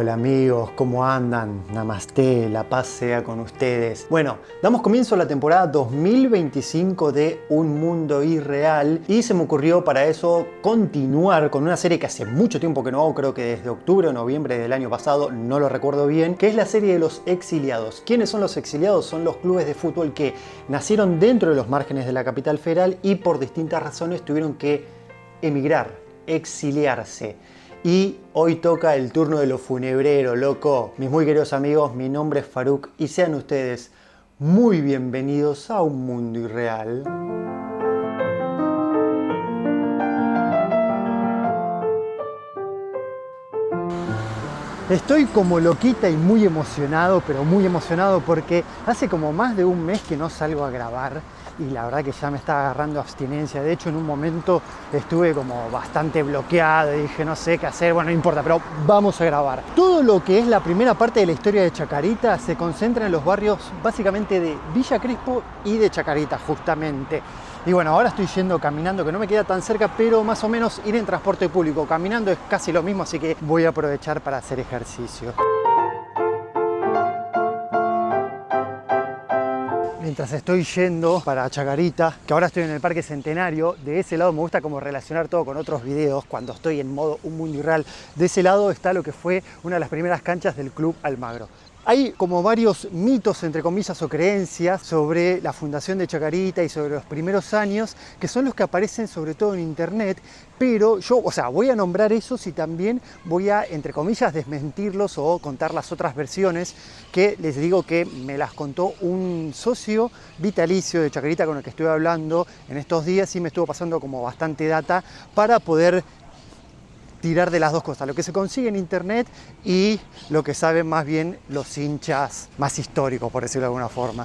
Hola amigos, ¿cómo andan? Namaste, la paz sea con ustedes. Bueno, damos comienzo a la temporada 2025 de Un Mundo Irreal y se me ocurrió para eso continuar con una serie que hace mucho tiempo que no hago, creo que desde octubre o noviembre del año pasado, no lo recuerdo bien, que es la serie de los exiliados. ¿Quiénes son los exiliados? Son los clubes de fútbol que nacieron dentro de los márgenes de la capital federal y por distintas razones tuvieron que emigrar, exiliarse. Y hoy toca el turno de lo funebrero, loco. Mis muy queridos amigos, mi nombre es Faruk y sean ustedes muy bienvenidos a Un Mundo Irreal. Estoy como loquita y muy emocionado, pero muy emocionado porque hace como más de un mes que no salgo a grabar y la verdad que ya me está agarrando abstinencia. De hecho, en un momento estuve como bastante bloqueado y dije no sé qué hacer, bueno, no importa, pero vamos a grabar. Todo lo que es la primera parte de la historia de Chacarita se concentra en los barrios básicamente de Villa Crespo y de Chacarita, justamente. Y bueno, ahora estoy yendo caminando, que no me queda tan cerca, pero más o menos ir en transporte público. Caminando es casi lo mismo, así que voy a aprovechar para hacer ejercicio. Mientras estoy yendo para Chacarita, que ahora estoy en el Parque Centenario, de ese lado me gusta como relacionar todo con otros videos cuando estoy en modo Un Mundo Irreal. De ese lado está lo que fue una de las primeras canchas del Club Almagro. Hay como varios mitos, entre comillas, o creencias sobre la fundación de Chacarita y sobre los primeros años, que son los que aparecen sobre todo en internet, pero yo, voy a nombrar esos y también voy a, entre comillas, desmentirlos o contar las otras versiones que les digo que me las contó un socio vitalicio de Chacarita con el que estuve hablando en estos días y me estuvo pasando como bastante data para poder tirar de las dos cosas, lo que se consigue en internet y lo que saben más bien los hinchas más históricos, por decirlo de alguna forma.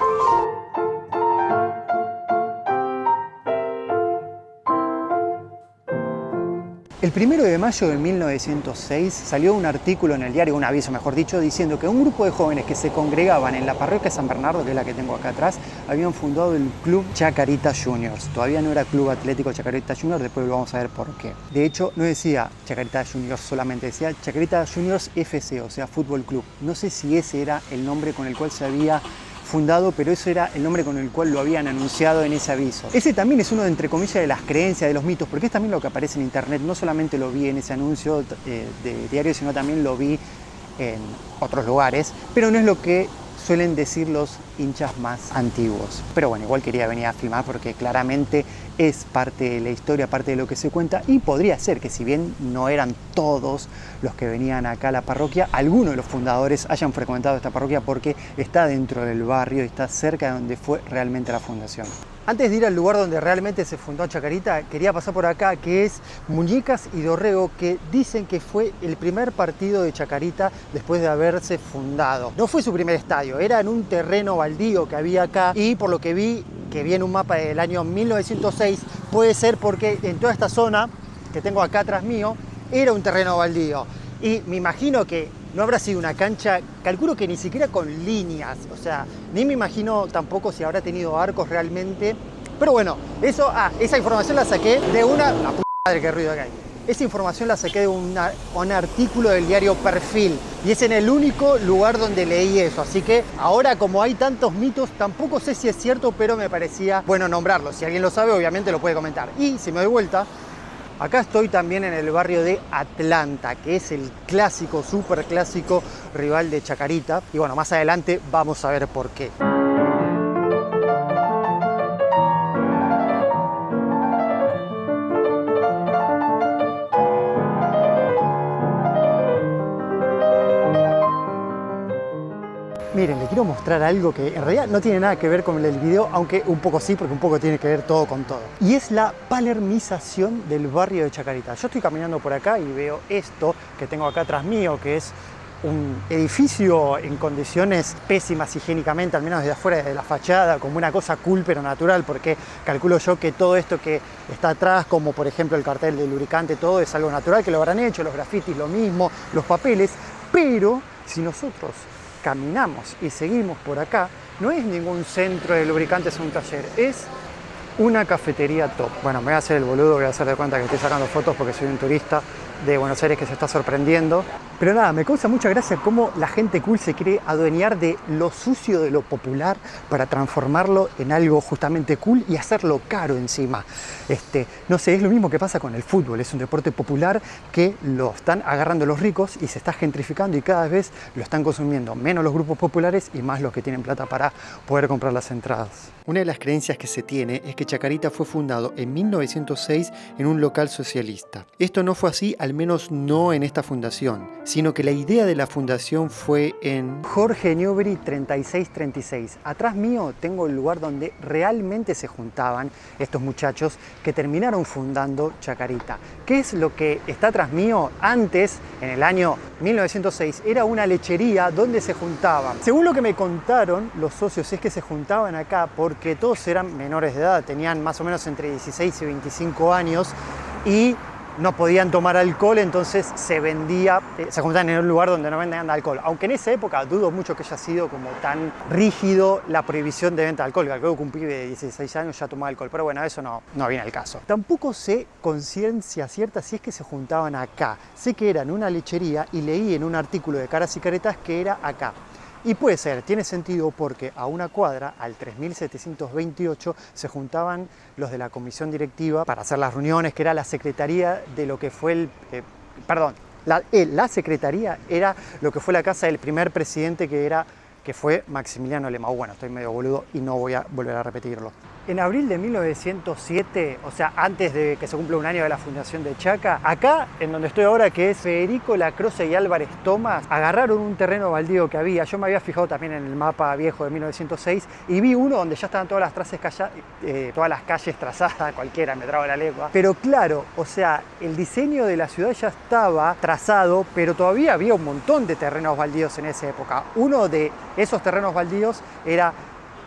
El 1 de mayo de 1906 salió un artículo en el diario, un aviso mejor dicho, diciendo que un grupo de jóvenes que se congregaban en la parroquia San Bernardo, que es la que tengo acá atrás, habían fundado el Club Chacarita Juniors. Todavía no era Club Atlético Chacarita Juniors, después lo vamos a ver por qué. De hecho, no decía Chacarita Juniors solamente, decía Chacarita Juniors FC, o sea, Fútbol Club. No sé si ese era el nombre con el cual se había fundado, pero eso era el nombre con el cual lo habían anunciado en ese aviso. Ese también es uno, entre comillas, de las creencias, de los mitos, porque es también lo que aparece en internet. No solamente lo vi en ese anuncio de diario, sino también lo vi en otros lugares, pero no es lo que suelen decir los hinchas más antiguos. Pero bueno, igual quería venir a filmar porque claramente es parte de la historia, parte de lo que se cuenta y podría ser que si bien no eran todos los que venían acá a la parroquia, algunos de los fundadores hayan frecuentado esta parroquia porque está dentro del barrio y está cerca de donde fue realmente la fundación. Antes de ir al lugar donde realmente se fundó Chacarita, quería pasar por acá, que es Muñecas y Dorrego, que dicen que fue el primer partido de Chacarita después de haberse fundado. No fue su primer estadio, era en un terreno baldío que había acá y por lo que vi en un mapa del año 1906, puede ser porque en toda esta zona que tengo acá atrás mío, era un terreno baldío. Y me imagino que no habrá sido una cancha, calculo que ni siquiera con líneas, o sea, ni me imagino tampoco si habrá tenido arcos realmente. Pero bueno, esa información la saqué de una... La puta madre, qué ruido que hay. Esa información la saqué de un artículo del diario Perfil y es en el único lugar donde leí eso. Así que ahora, como hay tantos mitos, tampoco sé si es cierto, pero me parecía bueno nombrarlo. Si alguien lo sabe, obviamente lo puede comentar. Y si me doy vuelta, acá estoy también en el barrio de Atlanta, que es el clásico, súper clásico rival de Chacarita. Y bueno, más adelante vamos a ver por qué. Miren, les quiero mostrar algo que en realidad no tiene nada que ver con el video, aunque un poco sí, porque un poco tiene que ver todo con todo. Y es la palermización del barrio de Chacarita. Yo estoy caminando por acá y veo esto que tengo acá atrás mío, que es un edificio en condiciones pésimas higiénicamente, al menos desde afuera de la fachada, como una cosa cool pero natural, porque calculo yo que todo esto que está atrás, como por ejemplo el cartel del lubricante, todo es algo natural, que lo habrán hecho, los grafitis lo mismo, los papeles, pero si nosotros caminamos y seguimos por acá, no es ningún centro de lubricantes o un taller, es una cafetería top. Bueno, me voy a hacer el boludo, voy a hacer de cuenta que estoy sacando fotos porque soy un turista de Buenos Aires que se está sorprendiendo. Pero nada, me causa mucha gracia cómo la gente cool se quiere adueñar de lo sucio de lo popular para transformarlo en algo justamente cool y hacerlo caro encima. No sé, es lo mismo que pasa con el fútbol. Es un deporte popular que lo están agarrando los ricos y se está gentrificando y cada vez lo están consumiendo menos los grupos populares y más los que tienen plata para poder comprar las entradas. Una de las creencias que se tiene es que Chacarita fue fundado en 1906 en un local socialista. Esto no fue así, al menos no en esta fundación, sino que la idea de la fundación fue en Jorge Newbery 3636. Atrás mío tengo el lugar donde realmente se juntaban estos muchachos que terminaron fundando Chacarita. ¿Qué es lo que está atrás mío? Antes, en el año 1906, era una lechería donde se juntaban. Según lo que me contaron los socios, es que se juntaban acá porque todos eran menores de edad, tenían más o menos entre 16 y 25 años y no podían tomar alcohol, entonces se juntaban en un lugar donde no vendían alcohol. Aunque en esa época dudo mucho que haya sido como tan rígido la prohibición de venta de alcohol. Creo que un pibe de 16 años ya tomaba alcohol, pero bueno, eso no viene al caso. Tampoco sé con ciencia cierta si es que se juntaban acá. Sé que era en una lechería y leí en un artículo de Caras y Caretas que era acá. Y puede ser, tiene sentido porque a una cuadra, al 3728, se juntaban los de la comisión directiva para hacer las reuniones, que era la secretaría de lo que fue la secretaría era lo que fue la casa del primer presidente que fue Maximiliano Lemau. Bueno, estoy medio boludo y no voy a volver a repetirlo. En abril de 1907, o sea, antes de que se cumpla un año de la fundación de Chaca, acá, en donde estoy ahora, que es Federico Lacroze y Álvarez Tomás, agarraron un terreno baldío que había. Yo me había fijado también en el mapa viejo de 1906 y vi uno donde ya estaban todas las calles trazadas, cualquiera, me trago la lengua. Pero claro, o sea, el diseño de la ciudad ya estaba trazado, pero todavía había un montón de terrenos baldíos en esa época. Uno de esos terrenos baldíos era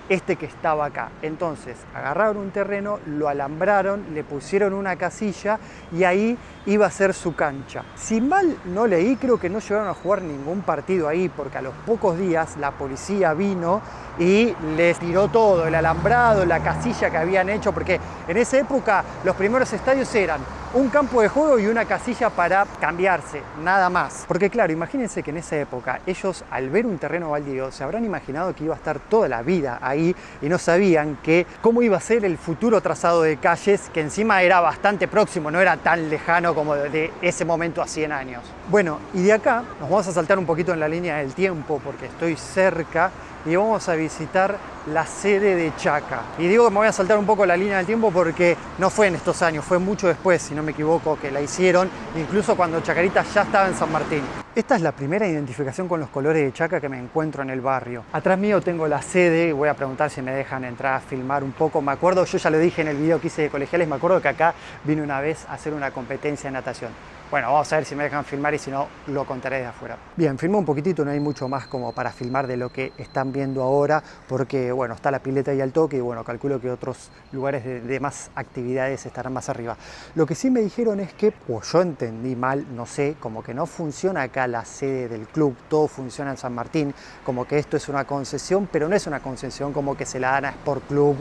este que estaba acá. Entonces agarraron un terreno, lo alambraron, le pusieron una casilla y ahí iba a ser su cancha. Si mal no leí, creo que no llegaron a jugar ningún partido ahí porque a los pocos días la policía vino y les tiró todo, el alambrado, la casilla que habían hecho, porque en esa época los primeros estadios eran un campo de juego y una casilla para cambiarse, nada más. Porque claro, imagínense que en esa época ellos al ver un terreno baldío se habrán imaginado que iba a estar toda la vida ahí y no sabían cómo iba a ser el futuro trazado de calles, que encima era bastante próximo, no era tan lejano como de ese momento a 100 años. Bueno, y de acá nos vamos a saltar un poquito en la línea del tiempo porque estoy cerca y vamos a visitar la sede de Chaca. Y digo que me voy a saltar un poco la línea del tiempo porque no fue en estos años, fue mucho después, si no me equivoco, que la hicieron, incluso cuando Chacarita ya estaba en San Martín. Esta es la primera identificación con los colores de Chaca que me encuentro en el barrio. Atrás mío tengo la sede, voy a preguntar si me dejan entrar a filmar un poco. Me acuerdo, yo ya lo dije en el video que hice de colegiales, me acuerdo que acá vine una vez a hacer una competencia de natación. Bueno, vamos a ver si me dejan filmar y si no, lo contaré de afuera. Bien, filmé un poquitito, no hay mucho más como para filmar de lo que están viendo ahora, porque bueno, está la pileta ahí al toque y bueno, calculo que otros lugares de más actividades estarán más arriba. Lo que sí me dijeron es que, o yo entendí mal, no sé, como que no funciona acá la sede del club, todo funciona en San Martín, como que esto es una concesión, pero no es una concesión como que se la dan a Sport Club,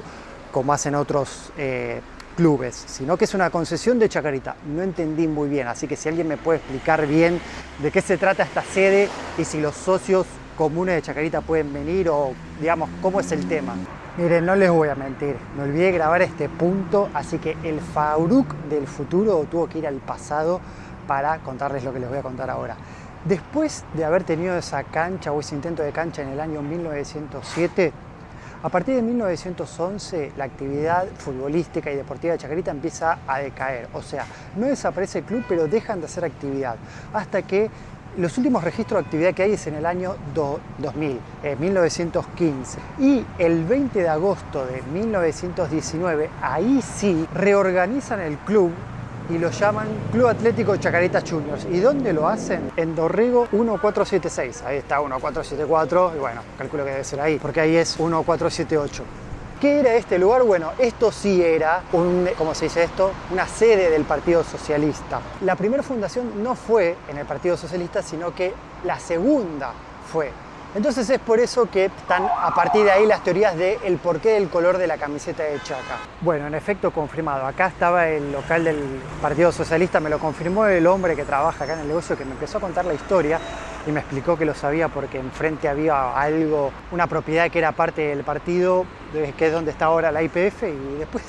como hacen otros clubes, sino que es una concesión de Chacarita. No entendí muy bien, así que si alguien me puede explicar bien de qué se trata esta sede y si los socios comunes de Chacarita pueden venir o digamos cómo es el tema. Miren, no les voy a mentir, me olvidé de grabar este punto, así que el Farouk del futuro tuvo que ir al pasado para contarles lo que les voy a contar ahora. Después de haber tenido esa cancha o ese intento de cancha en el año 1907, a partir de 1911 la actividad futbolística y deportiva de Chacarita empieza a decaer, o sea, no desaparece el club, pero dejan de hacer actividad, hasta que los últimos registros de actividad que hay es en el año 2000, 1915. Y el 20 de agosto de 1919, ahí sí, reorganizan el club y lo llaman Club Atlético Chacarita Juniors. ¿Y dónde lo hacen? En Dorrego 1476. Ahí está 1474 y bueno, calculo que debe ser ahí, porque ahí es 1478. ¿Qué era este lugar? Bueno, esto sí era ¿cómo se dice esto? Una sede del Partido Socialista. La primera fundación no fue en el Partido Socialista, sino que la segunda fue Entonces es por eso que están a partir de ahí las teorías del porqué del color de la camiseta de Chaca. Bueno, en efecto confirmado. Acá estaba el local del Partido Socialista, me lo confirmó el hombre que trabaja acá en el negocio, que me empezó a contar la historia y me explicó que lo sabía porque enfrente había algo, una propiedad que era parte del partido, que es donde está ahora la YPF, y después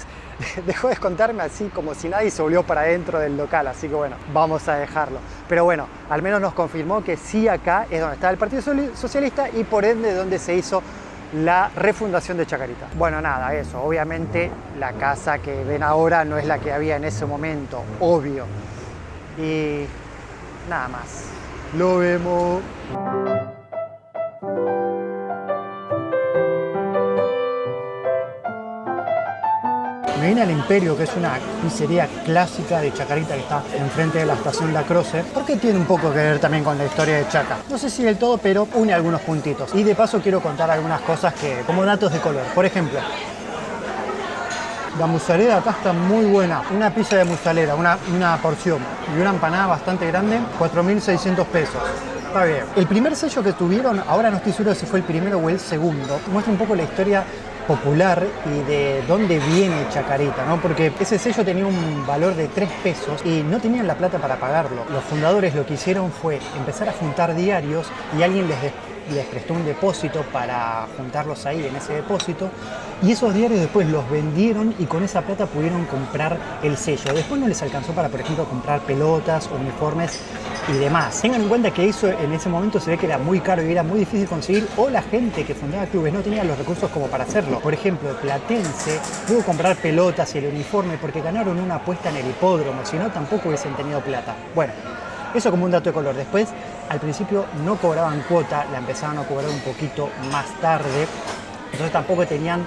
dejó de contarme así como si nadie se volvió para adentro del local, así que bueno, vamos a dejarlo. Pero bueno, al menos nos confirmó que sí, acá es donde está el Partido Socialista y por ende donde se hizo la refundación de Chacarita. Bueno, nada, eso. Obviamente la casa que ven ahora no es la que había en ese momento, obvio. Y nada más. Lo vemos. Me vine al Imperio, que es una pizzería clásica de Chacarita que está enfrente de la estación La Croce, porque tiene un poco que ver también con la historia de Chaca. No sé si del todo, pero une algunos puntitos. Y de paso quiero contar algunas cosas como datos de color. Por ejemplo, la mozzarella acá está muy buena. Una pizza de mozzarella, una porción y una empanada bastante grande, 4.600 pesos. Está bien. El primer sello que tuvieron, ahora no estoy seguro si fue el primero o el segundo, muestra un poco la historia popular y de dónde viene Chacarita, ¿no? Porque ese sello tenía un valor de 3 pesos y no tenían la plata para pagarlo. Los fundadores lo que hicieron fue empezar a juntar diarios y alguien les prestó un depósito para juntarlos ahí en ese depósito, y esos diarios después los vendieron y con esa plata pudieron comprar el sello. Después no les alcanzó para, por ejemplo, comprar pelotas, uniformes y demás. Tengan en cuenta que eso en ese momento se ve que era muy caro y era muy difícil conseguir, o la gente que fundaba clubes no tenía los recursos como para hacerlo. Por ejemplo, Platense pudo comprar pelotas y el uniforme porque ganaron una apuesta en el hipódromo, si no tampoco hubiesen tenido plata. Bueno, eso como un dato de color. Después, al principio no cobraban cuota, la empezaban a cobrar un poquito más tarde, entonces tampoco tenían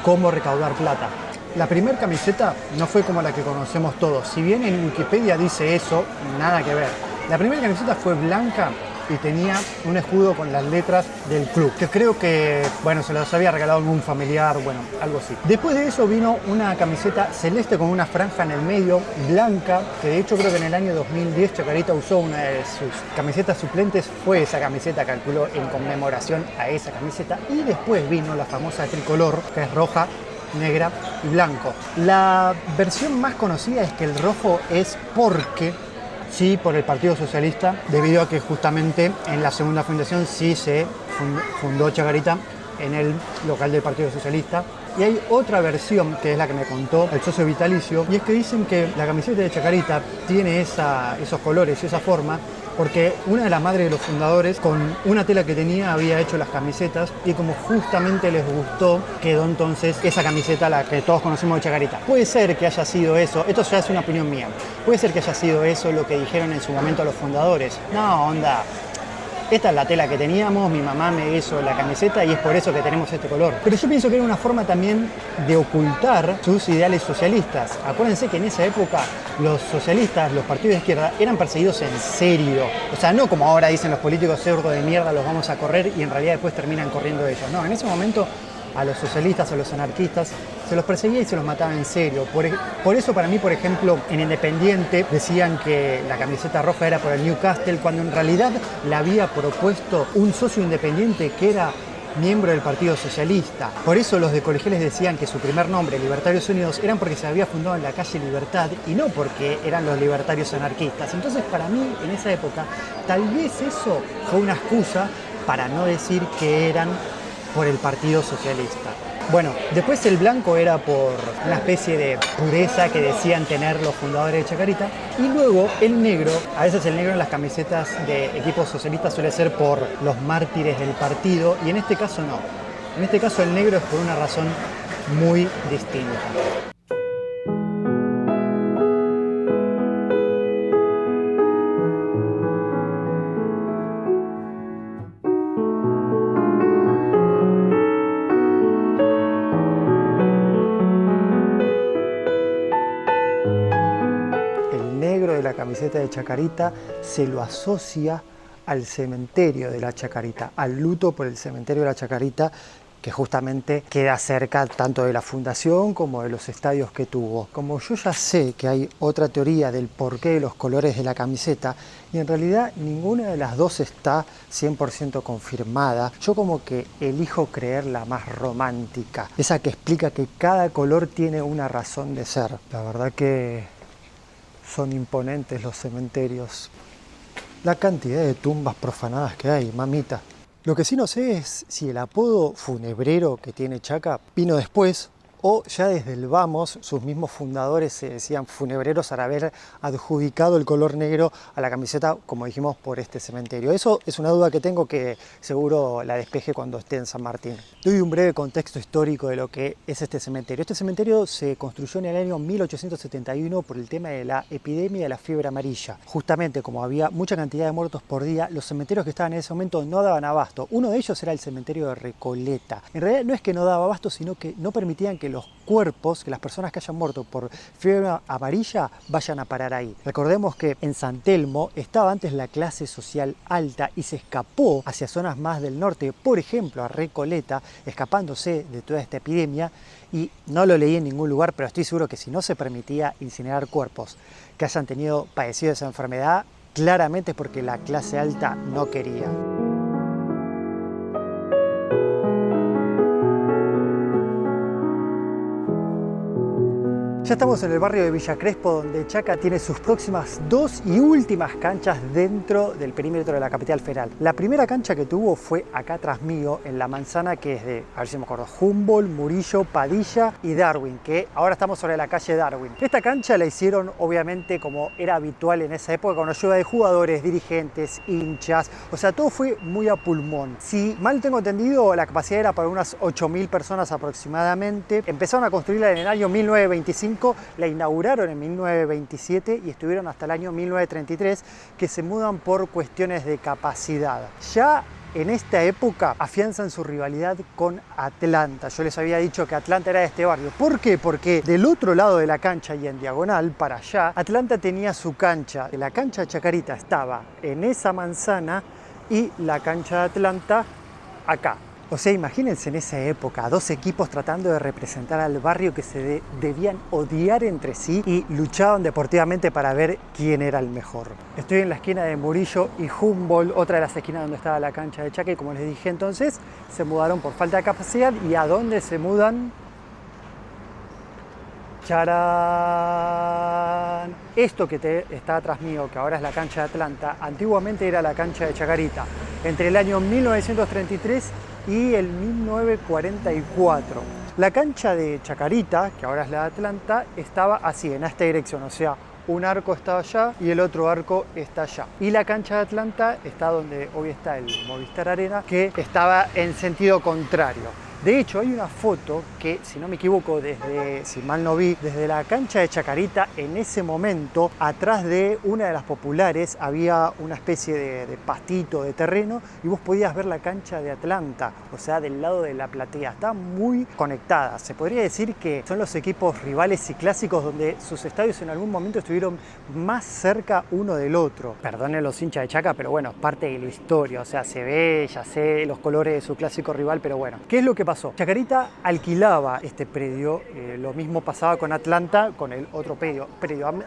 cómo recaudar plata. La primera camiseta no fue como la que conocemos todos. Si bien en Wikipedia dice eso, nada que ver. La primera camiseta fue blanca y tenía un escudo con las letras del club, que creo que, bueno, se los había regalado algún familiar, bueno, algo así. Después de eso vino una camiseta celeste con una franja en el medio, blanca, que de hecho creo que en el año 2010 Chacarita usó una de sus camisetas suplentes, fue esa camiseta, calculó, en conmemoración a esa camiseta. Y después vino la famosa tricolor, que es roja, negra y blanco. La versión más conocida es que el rojo es porque sí, por el Partido Socialista, debido a que justamente en la segunda fundación sí se fundó Chacarita en el local del Partido Socialista. Y hay otra versión, que es la que me contó el socio vitalicio, y es que dicen que la camiseta de Chacarita tiene esos colores y esa forma porque una de las madres de los fundadores, con una tela que tenía, había hecho las camisetas, y como justamente les gustó, quedó entonces esa camiseta, la que todos conocemos de Chacarita. Puede ser que haya sido eso, esto ya es una opinión mía, puede ser que haya sido eso lo que dijeron en su momento a los fundadores. No, onda, esta es la tela que teníamos, mi mamá me hizo la camiseta y es por eso que tenemos este color. Pero yo pienso que era una forma también de ocultar sus ideales socialistas. Acuérdense que en esa época los socialistas, los partidos de izquierda, eran perseguidos en serio. O sea, no como ahora dicen los políticos cerdos de mierda, los vamos a correr y en realidad después terminan corriendo ellos. No, en ese momento a los socialistas, a los anarquistas, se los perseguía y se los mataba en serio. Por eso para mí, por ejemplo, en Independiente decían que la camiseta roja era por el Newcastle, cuando en realidad la había propuesto un socio independiente que era miembro del Partido Socialista. Por eso los de Colegiales decían que su primer nombre, Libertarios Unidos, eran porque se había fundado en la calle Libertad y no porque eran los libertarios anarquistas. Entonces, para mí, en esa época, tal vez eso fue una excusa para no decir que eran por el Partido Socialista. Bueno, después el blanco era por una especie de pureza que decían tener los fundadores de Chacarita, y luego el negro, a veces el negro en las camisetas de equipos socialistas suele ser por los mártires del partido, y en este caso no. En este caso el negro es por una razón muy distinta. La camiseta de Chacarita se lo asocia al cementerio de la Chacarita, al luto por el cementerio de la Chacarita, que justamente queda cerca tanto de la fundación como de los estadios que tuvo. Como yo ya sé que hay otra teoría del porqué de los colores de la camiseta, y en realidad ninguna de las dos está 100% confirmada, yo como que elijo creer la más romántica, esa que explica que cada color tiene una razón de ser. La verdad que son imponentes los cementerios. La cantidad de tumbas profanadas que hay, mamita. Lo que sí no sé es si el apodo funebrero que tiene Chaca vino después o ya desde el vamos sus mismos fundadores se decían funebreros al haber adjudicado el color negro a la camiseta, como dijimos, por este cementerio. Eso es una duda que tengo que seguro la despeje cuando esté en San Martín. Doy un breve contexto histórico de lo que es este cementerio. Este cementerio se construyó en el año 1871 por el tema de la epidemia de la fiebre amarilla. Justamente como había mucha cantidad de muertos por día, los cementerios que estaban en ese momento no daban abasto. Uno de ellos era el cementerio de Recoleta. En realidad no es que no daba abasto, sino que no permitían que los cuerpos, que las personas que hayan muerto por fiebre amarilla vayan a parar ahí. Recordemos que en San Telmo estaba antes la clase social alta y se escapó hacia zonas más del norte, por ejemplo a Recoleta, escapándose de toda esta epidemia, y no lo leí en ningún lugar, pero estoy seguro que si no se permitía incinerar cuerpos que hayan padecido esa enfermedad, claramente es porque la clase alta no quería. Ya estamos en el barrio de Villa Crespo, donde Chaca tiene sus próximas 2 y últimas canchas dentro del perímetro de la capital federal. La primera cancha que tuvo fue acá atrás mío, en la manzana que es de, a ver si me acuerdo, Humboldt, Murillo, Padilla y Darwin, que ahora estamos sobre la calle Darwin. Esta cancha la hicieron, obviamente, como era habitual en esa época, con ayuda de jugadores, dirigentes, hinchas, o sea, todo fue muy a pulmón. Si mal tengo entendido, la capacidad era para unas 8.000 personas aproximadamente. Empezaron a construirla en el año 1925, la inauguraron en 1927 y estuvieron hasta el año 1933, que se mudan por cuestiones de capacidad. Ya en esta época afianzan su rivalidad con Atlanta. Yo les había dicho que Atlanta era de este barrio. ¿Por qué? Porque del otro lado de la cancha y en diagonal para allá, Atlanta tenía su cancha. La cancha de Chacarita estaba en esa manzana y la cancha de Atlanta acá. O sea, imagínense en esa época, 2 equipos tratando de representar al barrio que se debían odiar entre sí y luchaban deportivamente para ver quién era el mejor. Estoy en la esquina de Murillo y Humboldt, otra de las esquinas donde estaba la cancha de Chaca, y como les dije entonces, se mudaron por falta de capacidad. ¿Y a dónde se mudan? ¡Charán! Esto que está atrás mío, que ahora es la cancha de Atlanta, antiguamente era la cancha de Chacarita. Entre el año 1933 y el 1944. La cancha de Chacarita, que ahora es la de Atlanta, estaba así, en esta dirección, o sea, un arco está allá y el otro arco está allá. Y la cancha de Atlanta está donde hoy está el Movistar Arena, que estaba en sentido contrario. De hecho, hay una foto que, si no me equivoco, si mal no vi, desde la cancha de Chacarita, en ese momento, atrás de una de las populares, había una especie de pastito, de terreno, y vos podías ver la cancha de Atlanta, o sea, del lado de la platea. Está muy conectada. Se podría decir que son los equipos rivales y clásicos donde sus estadios en algún momento estuvieron más cerca uno del otro. Perdonen los hinchas de Chaca, pero bueno, es parte de la historia. O sea, se ve, ya sé, los colores de su clásico rival, pero bueno. ¿Qué es lo que pasó? Chacarita alquilaba este predio, lo mismo pasaba con Atlanta, con el otro predio,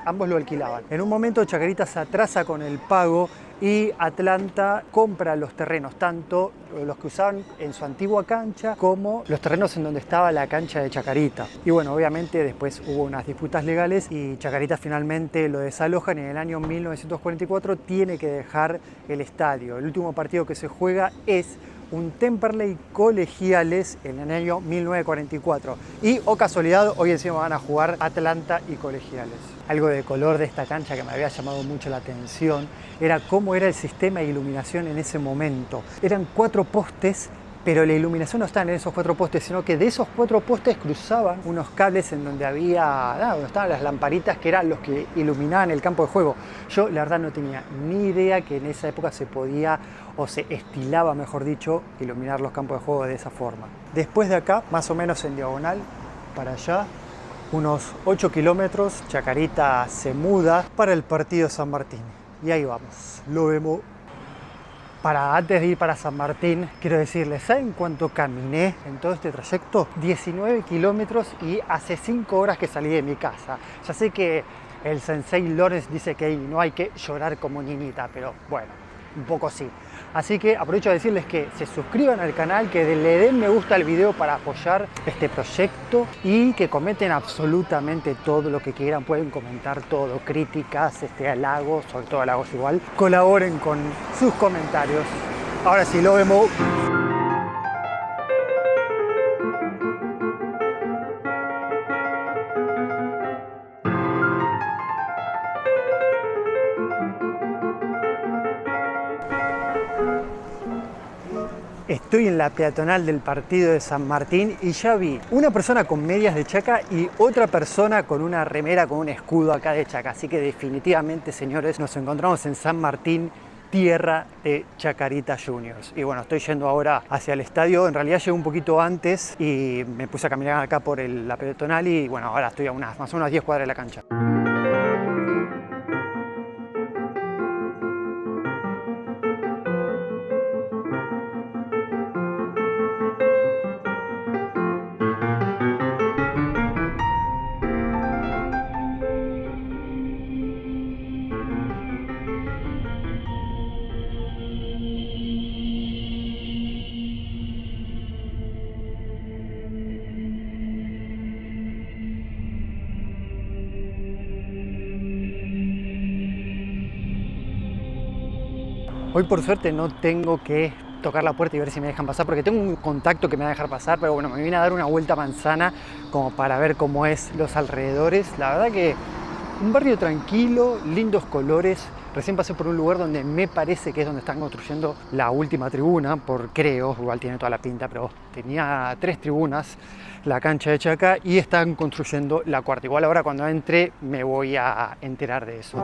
ambos lo alquilaban. En un momento Chacarita se atrasa con el pago y Atlanta compra los terrenos, tanto los que usaban en su antigua cancha como los terrenos en donde estaba la cancha de Chacarita. Y bueno, obviamente después hubo unas disputas legales y Chacarita finalmente lo desalojan y en el año 1944 tiene que dejar el estadio. El último partido que se juega es un Temperley Colegiales en el año 1944. Y, oh casualidad, hoy encima van a jugar Atlanta y Colegiales. Algo de color de esta cancha que me había llamado mucho la atención era cómo era el sistema de iluminación en ese momento. Eran 4 postes, pero la iluminación no estaba en esos 4 postes, sino que de esos 4 postes cruzaban unos cables en donde donde estaban las lamparitas que eran los que iluminaban el campo de juego. Yo la verdad no tenía ni idea que en esa época se podía, o se estilaba, mejor dicho, iluminar los campos de juego de esa forma. Después de acá, más o menos en diagonal, para allá, unos 8 kilómetros, Chacarita se muda para el partido San Martín. Y ahí vamos, lo vemos Para antes de ir para San Martín, quiero decirles, ¿saben cuánto caminé en todo este trayecto? 19 kilómetros y hace 5 horas que salí de mi casa. Ya sé que el sensei Lawrence dice que no hay que llorar como niñita, pero bueno, un poco sí. Así que aprovecho de decirles que se suscriban al canal, que le den me gusta al video para apoyar este proyecto y que comenten absolutamente todo lo que quieran. Pueden comentar todo, críticas, halagos, sobre todo halagos igual. Colaboren con sus comentarios. Ahora sí, lo vemos. Estoy en la peatonal del partido de San Martín y ya vi una persona con medias de Chaca y otra persona con una remera con un escudo acá de Chaca. Así que definitivamente, señores, nos encontramos en San Martín, tierra de Chacarita Juniors. Y bueno, estoy yendo ahora hacia el estadio. En realidad llegué un poquito antes y me puse a caminar acá por la peatonal y bueno, ahora estoy a más o menos 10 cuadras de la cancha. Hoy por suerte no tengo que tocar la puerta y ver si me dejan pasar, porque tengo un contacto que me va a dejar pasar, pero bueno, me vine a dar una vuelta a manzana como para ver cómo es los alrededores. La verdad que un barrio tranquilo, lindos colores. Recién pasé por un lugar donde me parece que es donde están construyendo la última tribuna, creo, igual tiene toda la pinta, pero tenía 3 tribunas la cancha de Chaca y están construyendo la cuarta. Igual ahora cuando entre me voy a enterar de eso.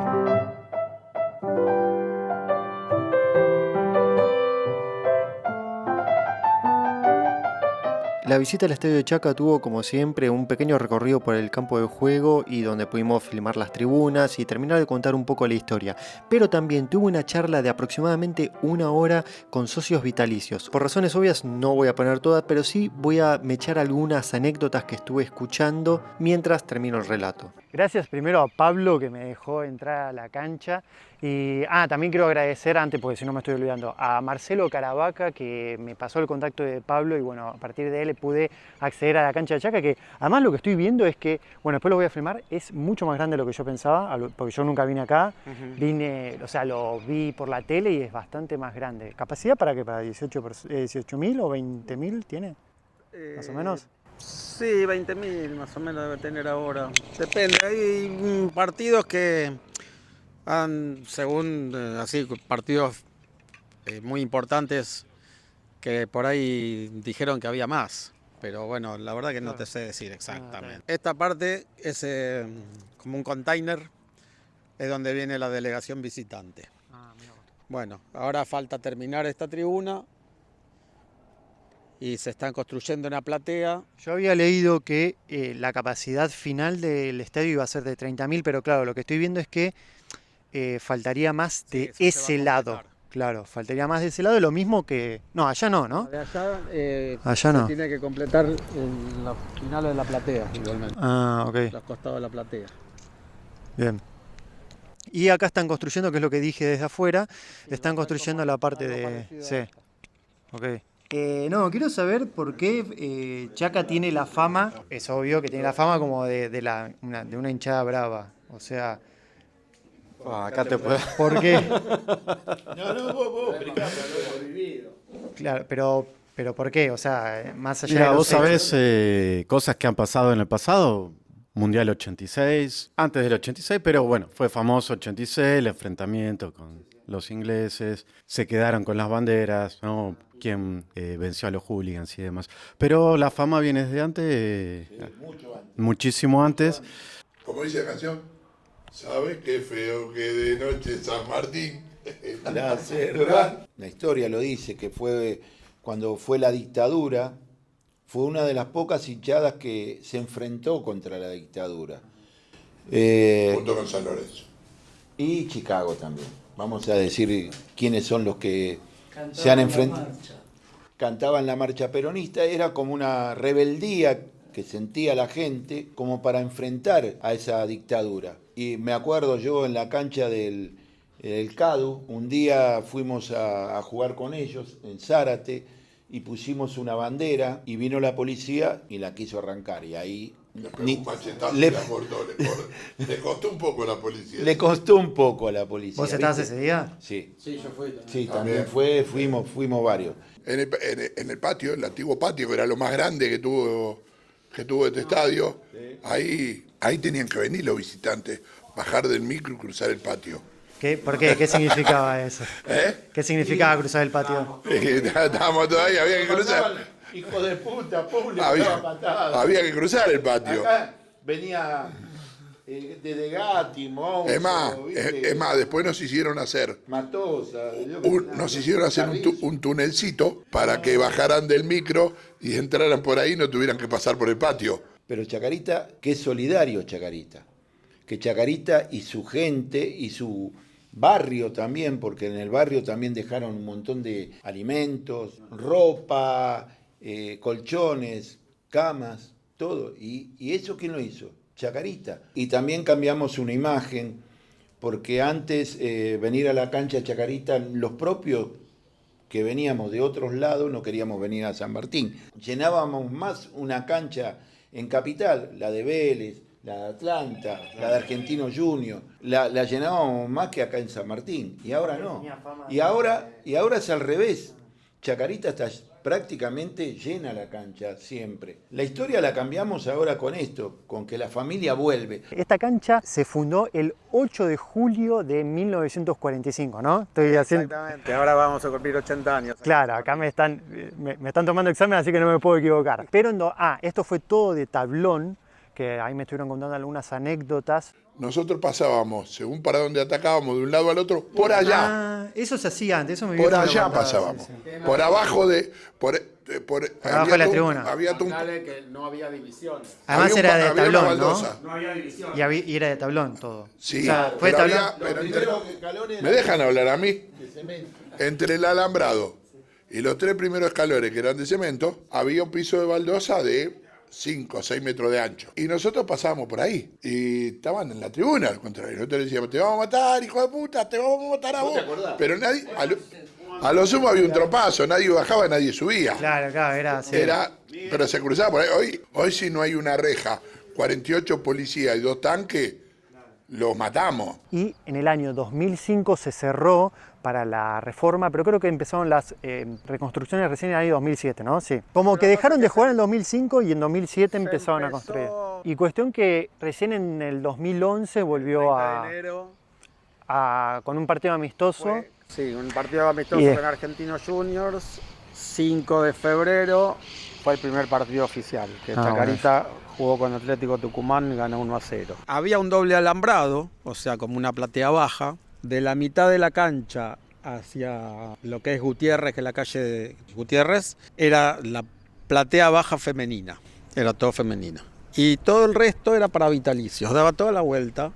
La visita al estadio de Chaca tuvo, como siempre, un pequeño recorrido por el campo de juego y donde pudimos filmar las tribunas y terminar de contar un poco la historia. Pero también tuve una charla de aproximadamente 1 hora con socios vitalicios. Por razones obvias no voy a poner todas, pero sí voy a mechar algunas anécdotas que estuve escuchando mientras termino el relato. Gracias primero a Pablo que me dejó entrar a la cancha y también quiero agradecer antes, porque si no me estoy olvidando, a Marcelo Caravaca que me pasó el contacto de Pablo y bueno, a partir de él pude acceder a la cancha de Chaca, que además lo que estoy viendo es que, bueno, después lo voy a filmar, es mucho más grande de lo que yo pensaba, porque yo nunca vine acá, vine, o sea, lo vi por la tele y es bastante más grande. ¿Capacidad para qué? ¿Para 18.000 o 20.000 tiene? Más o menos. Sí, 20.000 más o menos debe tener ahora. Depende, hay partidos que han, según así, partidos muy importantes que por ahí dijeron que había más. Pero bueno, la verdad que no te sé decir exactamente. Esta parte es como un container, es donde viene la delegación visitante. Bueno, ahora falta terminar esta tribuna. Y se están construyendo una platea. Yo había leído que la capacidad final del estadio iba a ser de 30.000, pero claro, lo que estoy viendo es que faltaría más de ese lado. Claro, faltaría más de ese lado, lo mismo que... No, allá no, ¿no? De allá, allá no. Se tiene que completar en los finales de la platea, igualmente. Ah, ok. Los costados de la platea. Bien. Y acá están construyendo, que es lo que dije desde afuera, están construyendo la parte de... Sí, ok. No, quiero saber por qué Chaca tiene la fama, es obvio que tiene la fama como de una hinchada brava, o sea... Acá te puedo... ¿Por qué? vos explicame, lo he vivido. Claro, pero ¿por qué? O sea, más allá Mira, de vos los sabés cosas que han pasado en el pasado. Mundial 86, antes del 86, pero bueno, fue famoso 86, el enfrentamiento con los ingleses, se quedaron con las banderas, ¿no? Quien venció a los hooligans y demás. Pero la fama viene desde antes, Mucho antes. muchísimo antes. Como dice la canción, ¿sabes qué feo que de noche San Martín? ¿Verdad? La historia lo dice, que fue cuando fue la dictadura, fue una de las pocas hinchadas que se enfrentó contra la dictadura. Junto con San Lorenzo. Y Chicago también. Vamos a decir quiénes son los que se han enfrentado. Cantaban la marcha peronista, era como una rebeldía que sentía la gente como para enfrentar a esa dictadura. Y me acuerdo yo en la cancha del CADU, un día fuimos a jugar con ellos en Zárate y pusimos una bandera y vino la policía y la quiso arrancar y ahí... Un machetazo le cortó, le costó un poco a la policía. Le costó un poco a la policía. ¿Vos estabas ¿viste? ese día? Sí. Sí, yo fui también. Sí, también fuimos varios. En el patio, el antiguo patio, que era lo más grande que tuvo este estadio, ahí tenían que venir los visitantes, bajar del micro y cruzar el patio. ¿Por qué? ¿Qué significaba eso? ¿Eh? ¿Qué significaba cruzar el patio? Estábamos todavía, había que cruzar. Hijo de puta, patada. Había que cruzar el patio. Acá venía de Gatti, Monzo, Es más, después nos hicieron hacer Matosa. un tunelcito para que bajaran del micro y entraran por ahí y no tuvieran que pasar por el patio. Pero Chacarita, que es solidario Chacarita. Que Chacarita y su gente y su barrio también, porque en el barrio también dejaron un montón de alimentos, ropa, colchones, camas, todo. ¿Y eso quién lo hizo? Chacarita. Y también cambiamos una imagen, porque antes venir a la cancha de Chacarita, los propios que veníamos de otros lados no queríamos venir a San Martín. Llenábamos más una cancha en Capital, la de Vélez, la de Atlanta, la de Argentino Junior, la llenábamos más que acá en San Martín, y ahora no. Y ahora es al revés. Chacarita está prácticamente llena la cancha siempre. La historia la cambiamos ahora con esto, con que la familia vuelve. Esta cancha se fundó el 8 de julio de 1945, ¿no? Estoy haciendo... Exactamente, ahora vamos a cumplir 80 años. Claro, acá me están tomando examen, así que no me puedo equivocar. Pero esto fue todo de tablón, que ahí me estuvieron contando algunas anécdotas. Nosotros pasábamos, según para donde atacábamos, de un lado al otro, por allá. Ah, eso se hacía antes, eso me Por vieron allá contar, pasábamos. sí, sí. Por abajo de... abajo de la tribuna. Había Que no había divisiones. Además había era de había una tablón, ¿no? baldosa. No había divisiones. Y era de tablón todo. Sí, O sea, fue pero tablón. ¿Me dejan hablar a mí? Entre el alambrado y los 3 primeros escalones, que eran de cemento, había un piso de baldosa de 5 o 6 metros de ancho. Y nosotros pasábamos por ahí. Y estaban en la tribuna, al contrario. Nosotros le decíamos, te vamos a matar, hijo de puta, te vamos a matar a vos. Pero nadie... A lo sumo había un tropazo, nadie bajaba, nadie subía. Claro, era así. Pero se cruzaba por ahí. Hoy si no hay una reja, 48 policías y 2 tanques, los matamos. Y en el año 2005 se cerró para la reforma, pero creo que empezaron las reconstrucciones recién en el año 2007, ¿no? Sí. Como que dejaron de jugar en 2005 y en 2007 empezaron a construir. Y cuestión que recién en el 2011 volvió con un partido amistoso. Sí, un partido amistoso con Argentinos Juniors, 5 de febrero, fue el primer partido oficial, que Chacarita jugó con Atlético Tucumán y ganó 1-0. Había un doble alambrado, o sea, como una platea baja, de la mitad de la cancha hacia lo que es Gutiérrez, que es la calle de Gutiérrez, era la platea baja femenina, era todo femenino. Y todo el resto era para vitalicios, daba toda la vuelta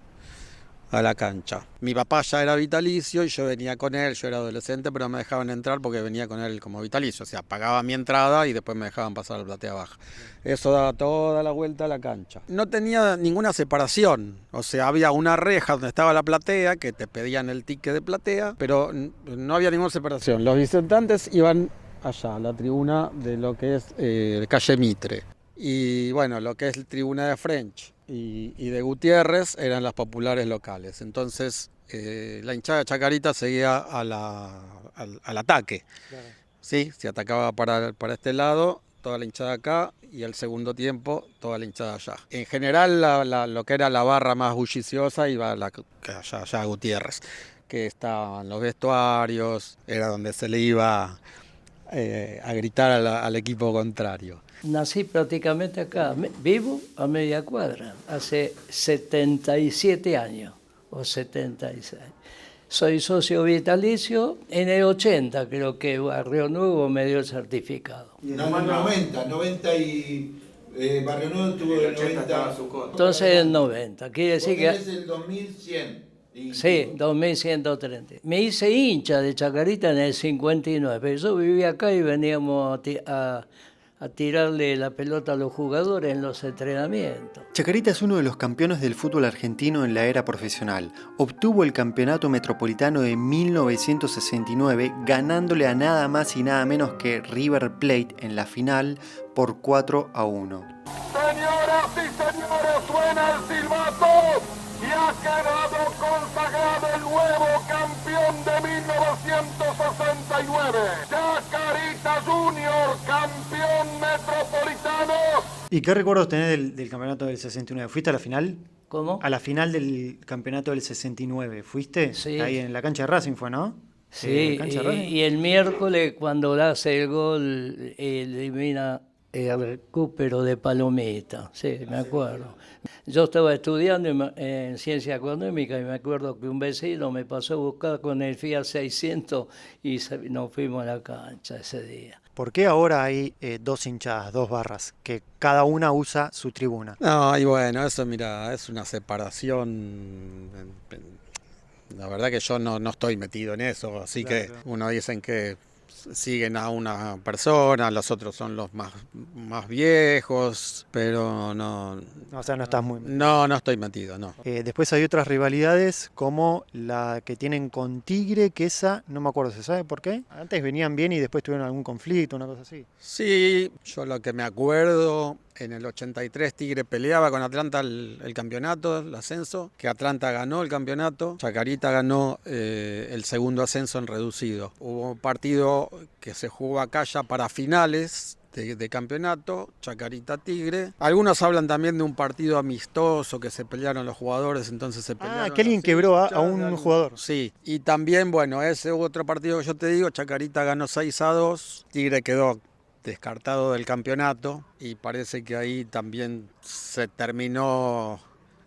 a la cancha. Mi papá ya era vitalicio y yo venía con él, yo era adolescente, pero me dejaban entrar porque venía con él como vitalicio, o sea, pagaba mi entrada y después me dejaban pasar a la platea baja. Eso daba toda la vuelta a la cancha. No tenía ninguna separación, o sea, había una reja donde estaba la platea, que te pedían el ticket de platea, pero no había ninguna separación. Los visitantes iban allá, a la tribuna de lo que es calle Mitre. Y bueno, lo que es la tribuna de French y de Gutiérrez eran las populares locales. Entonces la hinchada de Chacarita seguía al ataque. Claro. ¿Sí? Se atacaba para este lado, toda la hinchada acá, y al segundo tiempo toda la hinchada allá. En general lo que era la barra más bulliciosa iba allá a Gutiérrez, que estaban los vestuarios, era donde se le iba a gritar al equipo contrario. Nací prácticamente acá, vivo a media cuadra, hace 77 años o 76. Soy socio vitalicio, en el 80 creo que Barrio Nuevo me dio el certificado. No, 90 y Barrio Nuevo tuvo el 90. Entonces el 90, quiere decir que... Es el 2100. Sí, 2130. Me hice hincha de Chacarita en el 59. Yo vivía acá y veníamos a tirarle la pelota a los jugadores en los entrenamientos. Chacarita es uno de los campeones del fútbol argentino en la era profesional. Obtuvo el campeonato metropolitano de 1969, ganándole a nada más y nada menos que River Plate en la final por 4-1. Señoras y señores, suena el silbato y ha quedado consagrado el nuevo campeón de 1969. Chacarita Junior, campeón metropolitano. ¿Y qué recuerdos tenés del campeonato del 69? ¿Fuiste a la final? ¿Cómo? A la final del campeonato del 69, ¿fuiste? Sí. Ahí en la cancha de Racing fue, ¿no? Sí, cancha de Racing. y el miércoles cuando hace el gol elimina el recupero de Palomita, sí, me acuerdo. Yo estaba estudiando en ciencia económica y me acuerdo que un vecino me pasó a buscar con el Fiat 600 y nos fuimos a la cancha ese día. ¿Por qué ahora hay dos hinchadas, dos barras, que cada una usa su tribuna? No, y bueno, eso mira, es una separación. La verdad que yo no estoy metido en eso, así Claro. que uno dicen que siguen a una persona, los otros son los más viejos, pero no O sea, no estás muy... no estoy metido, no. Después hay otras rivalidades como la que tienen con Tigre, que esa, no me acuerdo, ¿se sabe por qué? Antes venían bien y después tuvieron algún conflicto, una cosa así. Sí, yo lo que me acuerdo, en el 83 Tigre peleaba con Atlanta el campeonato, el ascenso, que Atlanta ganó el campeonato, Chacarita ganó el segundo ascenso en reducido. Hubo un partido que se jugó acá ya para finales de campeonato, Chacarita Tigre. Algunos hablan también de un partido amistoso que se pelearon los jugadores, entonces se pelearon. Que alguien así, quebró a ya, un jugador. Sí, y también, bueno, ese otro partido que yo te digo, Chacarita ganó 6-2, Tigre quedó descartado del campeonato y parece que ahí también se terminó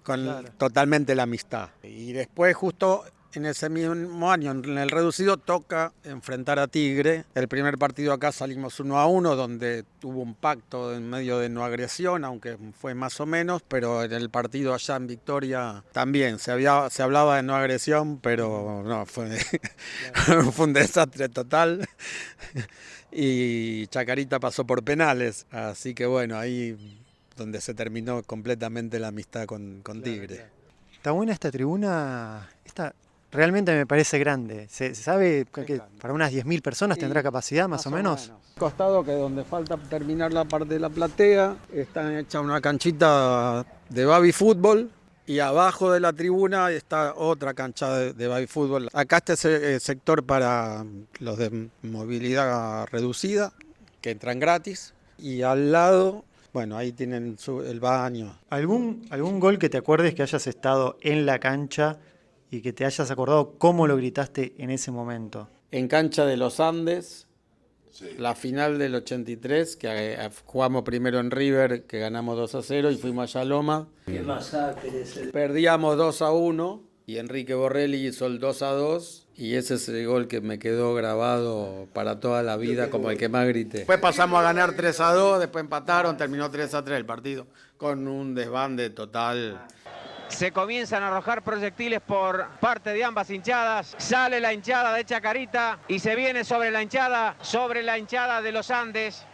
con totalmente la amistad. Y después justo en ese mismo año, en el reducido, toca enfrentar a Tigre. El primer partido acá salimos 1-1, donde hubo un pacto en medio de no agresión, aunque fue más o menos, pero en el partido allá en Victoria también se hablaba de no agresión, pero no, fue un desastre total. Y Chacarita pasó por penales, así que bueno, ahí donde se terminó completamente la amistad con Tigre. Está buena esta tribuna, realmente me parece grande. ¿Se sabe que para unas 10.000 personas tendrá capacidad más o menos? Costado, que donde falta terminar la parte de la platea, está hecha una canchita de baby fútbol. Y abajo de la tribuna está otra cancha de baby fútbol. Acá está ese sector para los de movilidad reducida, que entran gratis. Y al lado, bueno, ahí tienen el baño. ¿Algún gol que te acuerdes que hayas estado en la cancha y que te hayas acordado cómo lo gritaste en ese momento? En cancha de los Andes, la final del 83, que jugamos primero en River, que ganamos 2-0 y fuimos allá a Loma. Qué masacre ese. Perdíamos 2-1 y Enrique Borrelli hizo el 2-2 y ese es el gol que me quedó grabado para toda la vida como el que más grité. Después pasamos a ganar 3-2, después empataron, terminó 3-3 el partido con un desbande total. Se comienzan a arrojar proyectiles por parte de ambas hinchadas. Sale la hinchada de Chacarita y se viene sobre la hinchada de los Andes.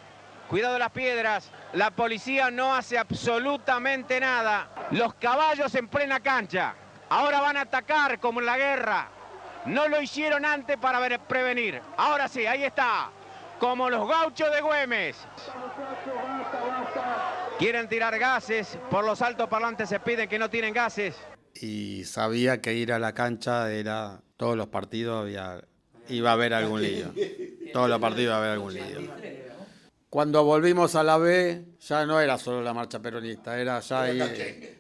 Cuidado las piedras. La policía no hace absolutamente nada. Los caballos en plena cancha. Ahora van a atacar como en la guerra. No lo hicieron antes para prevenir. Ahora sí, ahí está. Como los gauchos de Güemes. Quieren tirar gases, por los altoparlantes se piden que no tiren gases. Y sabía que ir a la cancha era, todos los partidos iba a haber algún lío. Todos los partidos iba a haber algún lío. Cuando volvimos a la B, ya no era solo la marcha peronista, era ya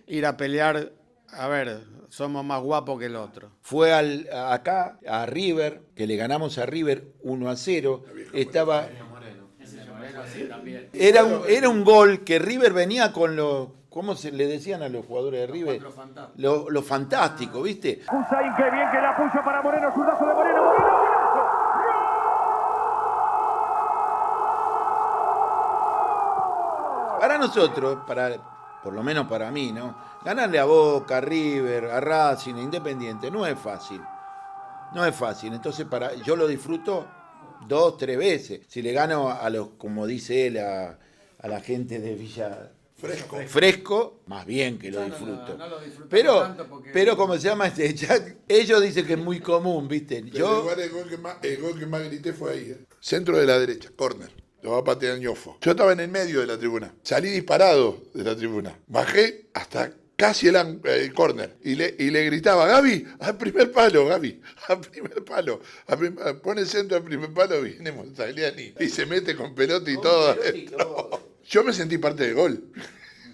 ir a pelear, a ver, somos más guapos que el otro. Fue acá, a River, que le ganamos a River 1-0, estaba... Era un gol que River venía con los... ¿Cómo se le decían a los jugadores de River? Lo fantástico, ¿viste? Hussein, qué bien que la puso para Moreno, zurdazo de Moreno, golazo. Para nosotros, por lo menos para mí, ¿no? Ganarle a Boca, a River, a Racing, a Independiente, no es fácil. No es fácil. Entonces yo lo disfruto 2, 3 veces. Si le gano a los, como dice él, a la gente de Villa Fresco, más bien que lo disfruto. No lo pero como se llama ellos dicen que es muy común, ¿viste? El gol que más grité fue ahí. Centro de la derecha, córner. Lo va a patear Ñofo. Yo estaba en el medio de la tribuna. Salí disparado de la tribuna. Bajé hasta casi el córner. Y le gritaba, Gaby, al primer palo, Gaby, al primer palo. Pone el centro al primer palo, viene Montagliani. Y se mete con pelota y todo. Yo me sentí parte del gol.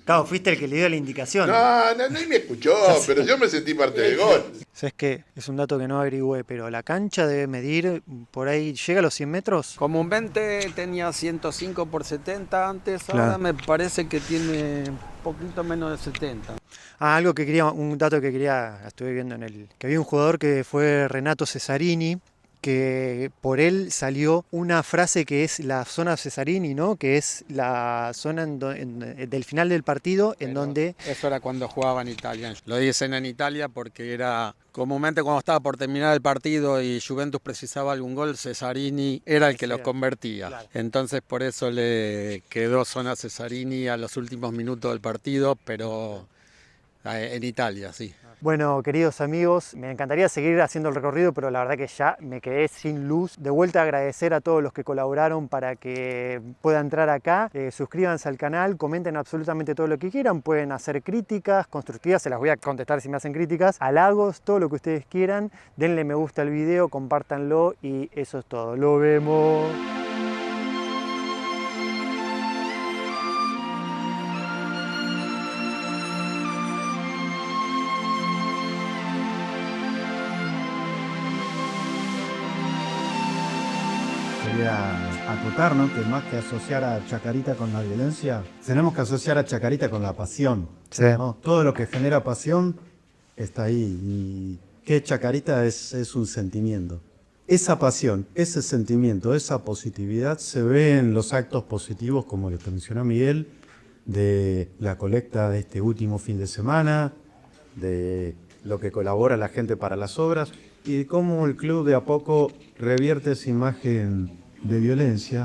Claro, fuiste el que le dio la indicación. No, ni me escuchó, pero yo me sentí parte del gol. ¿Sabes qué? Es un dato que no averigüé, pero la cancha debe medir por ahí, ¿llega a los 100 metros? Comúnmente tenía 105 por 70 antes, Claro. ahora me parece que tiene un poquito menos de 70. Un dato que quería, estuve viendo que había un jugador que fue Renato Cesarini, que por él salió una frase que es la zona Cesarini, ¿no? Que es la zona del final del partido en donde... Eso era cuando jugaba en Italia. Lo dicen en Italia porque era comúnmente cuando estaba por terminar el partido y Juventus precisaba algún gol, Cesarini era el que lo convertía. Claro. Entonces por eso le quedó zona Cesarini a los últimos minutos del partido, pero en Italia, sí. Bueno, queridos amigos, me encantaría seguir haciendo el recorrido, pero la verdad que ya me quedé sin luz. De vuelta agradecer a todos los que colaboraron para que pueda entrar acá. Suscríbanse al canal, comenten absolutamente todo lo que quieran. Pueden hacer críticas constructivas, se las voy a contestar si me hacen críticas. Halagos, todo lo que ustedes quieran. Denle me gusta al video, compártanlo y eso es todo. ¡Lo vemos! Quería acotar, ¿no? Que más que asociar a Chacarita con la violencia, tenemos que asociar a Chacarita con la pasión. Sí. ¿No? Todo lo que genera pasión está ahí. Y que Chacarita es un sentimiento. Esa pasión, ese sentimiento, esa positividad se ve en los actos positivos, como lo que mencionó Miguel, de la colecta de este último fin de semana, de lo que colabora la gente para las obras y de cómo el club de a poco revierte esa imagen de violencia